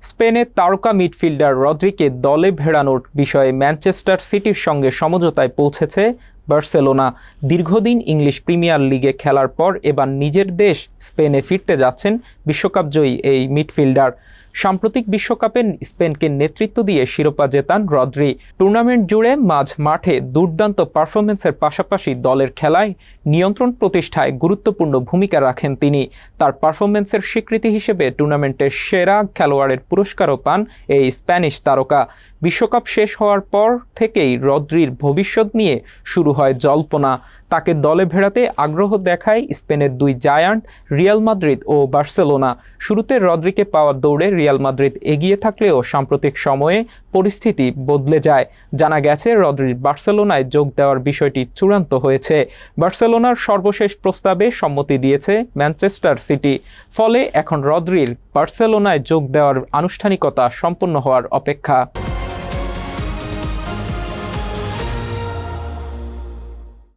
স্পেনের তারকা মিডফিল্ডার রদ্রিকে দলে ভেড়ানোর বিষয়ে ম্যানচেস্টার সিটির সঙ্গে সমঝোতায় পৌঁছেছে বার্সেলোনা। দীর্ঘদিন ইংলিশ প্রিমিয়ার লিগে খেলার পর এবার নিজের দেশ স্পেনে ফিরতে যাচ্ছেন বিশ্বকাপজয়ী এই মিডফিল্ডার। সাম্প্রতিক বিশ্বকাপে স্পেনকে নেতৃত্ব দিয়ে শিরোপা জেতান রদ্রি। টুর্নামেন্ট জুড়ে মাঝ মাঠে দুর্দান্ত পারফরমেন্সের পাশাপাশি দলের খেলায় নিয়ন্ত্রণ প্রতিষ্ঠায় গুরুত্বপূর্ণ ভূমিকা রাখেন তিনি। তার পারফরমেন্সের স্বীকৃতি হিসেবে টুর্নামেন্টের সেরা খেলোয়াড়ের পুরস্কারও পান এই স্প্যানিশ তারকা। বিশ্বকাপ শেষ হওয়ার পর থেকেই রদ্রির ভবিষ্যৎ নিয়ে শুরু হয় জল্পনা। তাকে দলে ভেড়াতে আগ্রহ দেখায় স্পেনের দুই জায়ান্ট রিয়াল মাদ্রিদ ও বার্সেলোনা। শুরুতে রদ্রিকে পাওয়ার দৌড়ে রিয়াল মাদ্রিদ এগিয়ে থাকলেও সাম্প্রতিক সময়ে পরিস্থিতি বদলে যায়। জানা গেছে রদ্রির বার্সেলোনায় যোগ দেওয়ার বিষয়টি চূড়ান্ত হয়েছে। বার্সেলোনার সর্বশেষ প্রস্তাবে সম্মতি দিয়েছে ম্যানচেস্টার সিটি। ফলে এখন রদ্রির বার্সেলোনায় যোগ দেওয়ার আনুষ্ঠানিকতা সম্পন্ন হওয়ার অপেক্ষা।